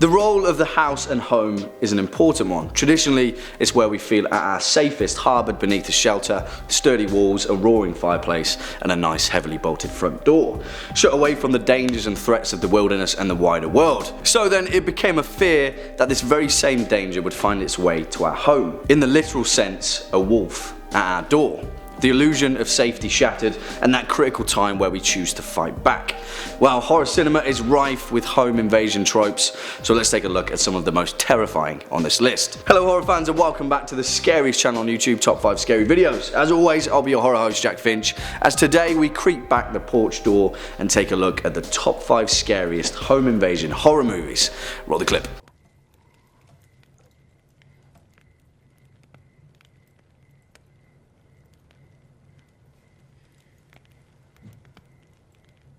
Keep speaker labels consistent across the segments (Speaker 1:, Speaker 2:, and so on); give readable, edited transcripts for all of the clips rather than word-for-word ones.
Speaker 1: The role of the house and home is an important one. Traditionally, it's where we feel at our safest, harboured beneath a shelter, sturdy walls, a roaring fireplace, and a nice heavily bolted front door, shut away from the dangers and threats of the wilderness and the wider world. So then it became a fear that this very same danger would find its way to our home. In the literal sense, a wolf at our door. The illusion of safety shattered, and that critical time where we choose to fight back. Well, horror cinema is rife with home invasion tropes, so let's take a look at some of the most terrifying on this list. Hello horror fans and welcome back to the Scariest channel on YouTube, Top 5 Scary Videos. As always, I'll be your horror host Jack Finch, as today we creep back the porch door and take a look at the top 5 scariest home invasion horror movies. Roll the clip.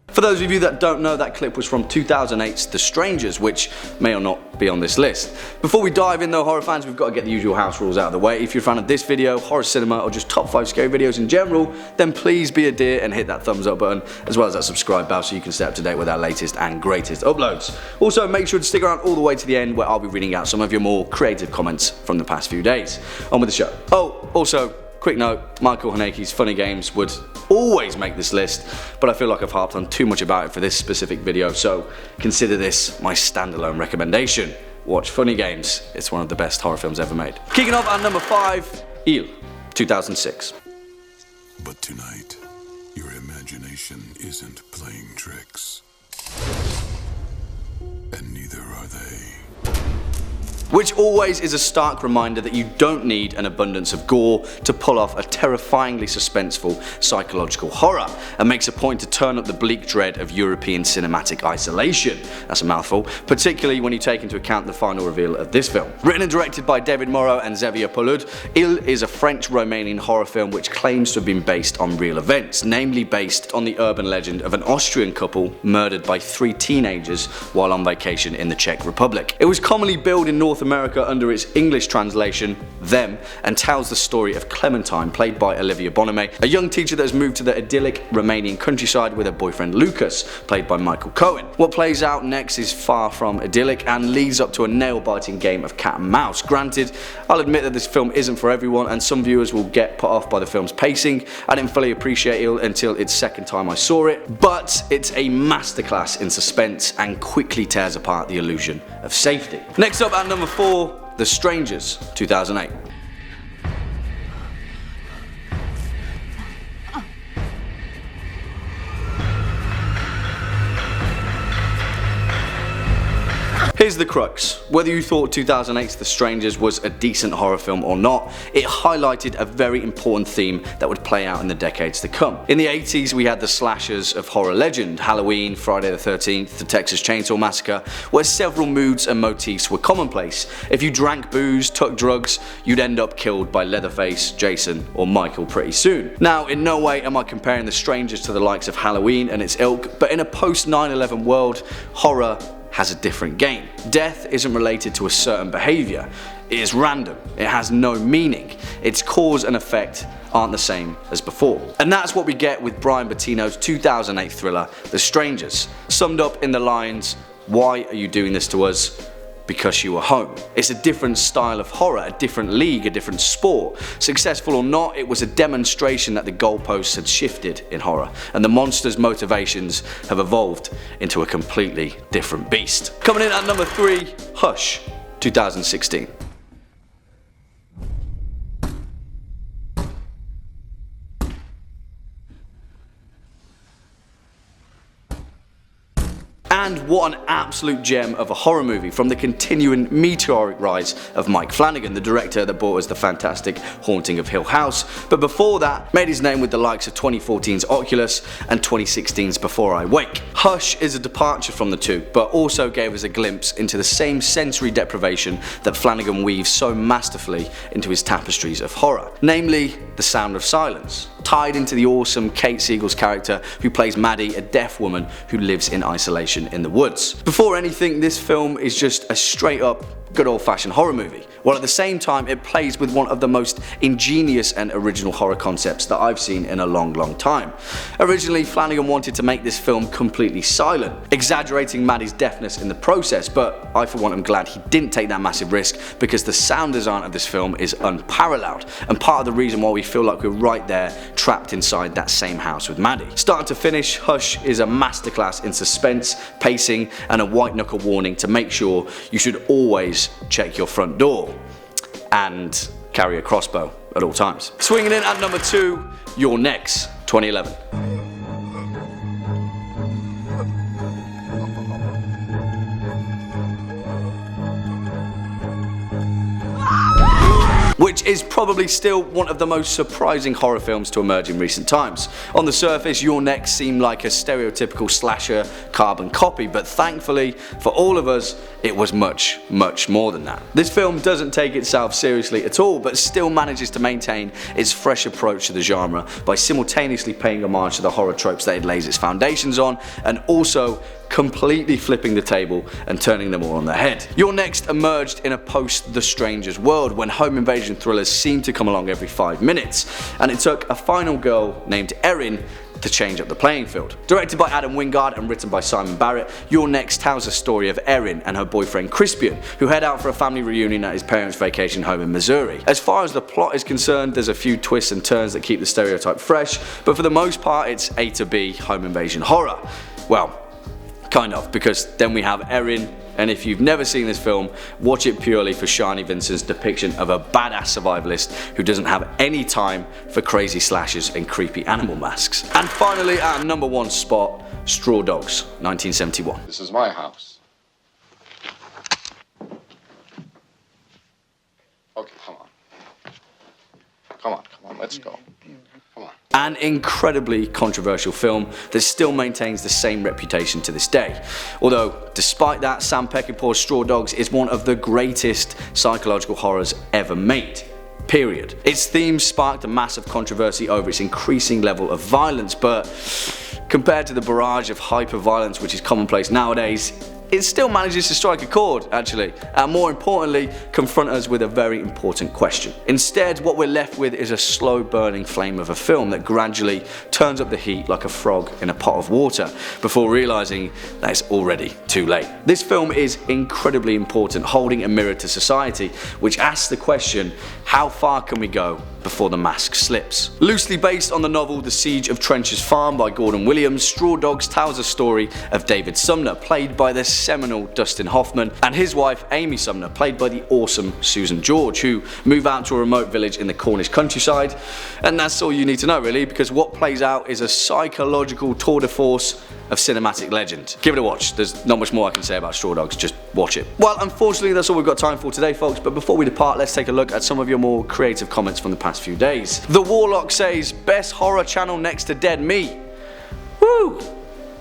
Speaker 1: For those of you that don't know, that clip was from 2008's The Strangers, which may or not be on this list. Before we dive in though, horror fans, we've got to get the usual house rules out of the way. If you're a fan of this video, horror cinema, or just top 5 scary videos in general, then please be a dear and hit that thumbs up button, as well as that subscribe bell so you can stay up to date with our latest and greatest uploads. Also, make sure to stick around all the way to the end where I'll be reading out some of your more creative comments from the past few days. On with the show. Oh, also, quick note, Michael Haneke's Funny Games would always make this list, but I feel like I've harped on too much about it for this specific video, so consider this my standalone recommendation. Watch Funny Games, it's one of the best horror films ever made. Kicking off at number 5, Il, 2006.
Speaker 2: But tonight, your imagination isn't playing tricks. And neither are they.
Speaker 1: Which always is a stark reminder that you don't need an abundance of gore to pull off a terrifyingly suspenseful psychological horror, and makes a point to turn up the bleak dread of European cinematic isolation. That's a mouthful, particularly when you take into account the final reveal of this film. Written and directed by David Moreau and Xavier Paulud, Il is a French-Romanian horror film which claims to have been based on real events, namely based on the urban legend of an Austrian couple murdered by 3 teenagers while on vacation in the Czech Republic. It was commonly billed in North America under its English translation, Them, and tells the story of Clementine, played by Olivia Boname, a young teacher that has moved to the idyllic Romanian countryside with her boyfriend Lucas, played by Michael Cohen. What plays out next is far from idyllic and leads up to a nail-biting game of cat and mouse. Granted, I'll admit that this film isn't for everyone, and some viewers will get put off by the film's pacing. I didn't fully appreciate it until its second time I saw it, but it's a masterclass in suspense and quickly tears apart the illusion of safety. Next up at number 4, The Strangers, 2008. Here's the crux. Whether you thought 2008's The Strangers was a decent horror film or not, it highlighted a very important theme that would play out in the decades to come. In the 80s we had the slashers of horror legend, Halloween, Friday the 13th, the Texas Chainsaw Massacre, where several moods and motifs were commonplace. If you drank booze, took drugs, you'd end up killed by Leatherface, Jason, or Michael pretty soon. Now, in no way am I comparing The Strangers to the likes of Halloween and its ilk, but in a post 9/11 world, horror has a different game. Death isn't related to a certain behaviour. It is random. It has no meaning. Its cause and effect aren't the same as before. And that's what we get with Brian Bettino's 2008 thriller, The Strangers, summed up in the lines, "Why are you doing this to us? Because you were home." It's a different style of horror, a different league, a different sport. Successful or not, it was a demonstration that the goalposts had shifted in horror, and the monster's motivations have evolved into a completely different beast. Coming in at number 3, Hush, 2016. And what an absolute gem of a horror movie, from the continuing meteoric rise of Mike Flanagan, the director that brought us the fantastic Haunting of Hill House, but before that made his name with the likes of 2014's Oculus and 2016's Before I Wake. Hush is a departure from the two, but also gave us a glimpse into the same sensory deprivation that Flanagan weaves so masterfully into his tapestries of horror, namely the sound of silence, tied into the awesome Kate Siegel's character who plays Maddie, a deaf woman who lives in isolation in the woods. Before anything, this film is just a straight up good old-fashioned horror movie, while at the same time it plays with one of the most ingenious and original horror concepts that I've seen in a long time. Originally, Flanagan wanted to make this film completely silent, exaggerating Maddie's deafness in the process, but I for one am glad he didn't take that massive risk, because the sound design of this film is unparalleled, and part of the reason why we feel like we're right there, trapped inside that same house with Maddie. Start to finish, Hush is a masterclass in suspense, pacing, and a white knuckle warning to make sure you should always check your front door and carry a crossbow at all times. Swinging in at number 2, You're Next, 2011. Which is probably still one of the most surprising horror films to emerge in recent times. On the surface, You're Next seemed like a stereotypical slasher carbon copy, but thankfully for all of us, it was much more than that. This film doesn't take itself seriously at all, but still manages to maintain its fresh approach to the genre by simultaneously paying homage to the horror tropes that it lays its foundations on, and also completely flipping the table and turning them all on their head. You're Next emerged in a post-The Strangers world when home invasion thrillers seemed to come along every 5 minutes, and it took a final girl named Erin to change up the playing field. Directed by Adam Wingard and written by Simon Barrett, You're Next tells the story of Erin and her boyfriend Crispian, who head out for a family reunion at his parents' vacation home in Missouri. As far as the plot is concerned, there's a few twists and turns that keep the stereotype fresh, but for the most part it's A to B home invasion horror. Well, kind of, because then we have Erin, and if you've never seen this film, watch it purely for Shani Vincent's depiction of a badass survivalist who doesn't have any time for crazy slashes and creepy animal masks. And finally, at our number 1 spot, Straw Dogs, 1971.
Speaker 3: This is my house. Okay, come on, let's go. Come on.
Speaker 1: An incredibly controversial film that still maintains the same reputation to this day. Although, despite that, Sam Peckinpah's Straw Dogs is one of the greatest psychological horrors ever made. Period. Its themes sparked a massive controversy over its increasing level of violence, but compared to the barrage of hyper-violence which is commonplace nowadays, it still manages to strike a chord, actually, and more importantly, confront us with a very important question. Instead, what we're left with is a slow burning flame of a film that gradually turns up the heat like a frog in a pot of water, before realizing that it's already too late. This film is incredibly important, holding a mirror to society, which asks the question, how far can we go before the mask slips? Loosely based on the novel The Siege of Trench's Farm by Gordon Williams, Straw Dogs tells a story of David Sumner, played by the seminal Dustin Hoffman, and his wife Amy Sumner, played by the awesome Susan George, who move out to a remote village in the Cornish countryside. And that's all you need to know, really, because what plays out is a psychological tour de force of cinematic legend. Give it a watch. There's not much more I can say about Straw Dogs, just watch it. Well, unfortunately that's all we've got time for today, folks, but before we depart, let's take a look at some of your more creative comments from the past few days. The Warlock says, best horror channel next to Dead Meat. Woo!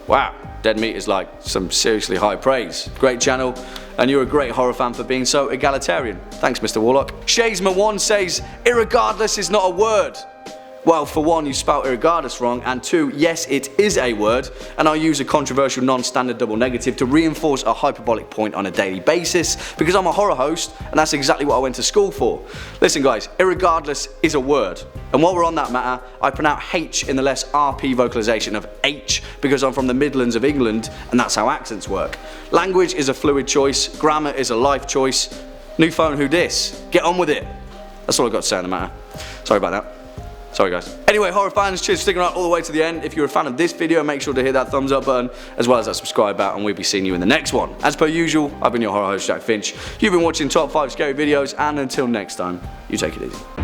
Speaker 1: Wow, Dead Meat is like some seriously high praise. Great channel, and you're a great horror fan for being so egalitarian. Thanks, Mr. Warlock. Shazma1 says, irregardless is not a word. Well, for one, you spelt irregardless wrong, and two, yes, it is a word, and I use a controversial non-standard double negative to reinforce a hyperbolic point on a daily basis, because I'm a horror host, and that's exactly what I went to school for. Listen guys, irregardless is a word, and while we're on that matter, I pronounce H in the less RP vocalization of H, because I'm from the Midlands of England, and that's how accents work. Language is a fluid choice, grammar is a life choice. New phone, who dis? Get on with it. That's all I've got to say on the matter. Sorry about that. Sorry guys. Anyway, horror fans, cheers for sticking around all the way to the end. If you're a fan of this video, make sure to hit that thumbs up button, as well as that subscribe button, and we'll be seeing you in the next one. As per usual, I've been your horror host, Jack Finch. You've been watching Top 5 Scary Videos, and until next time, you take it easy.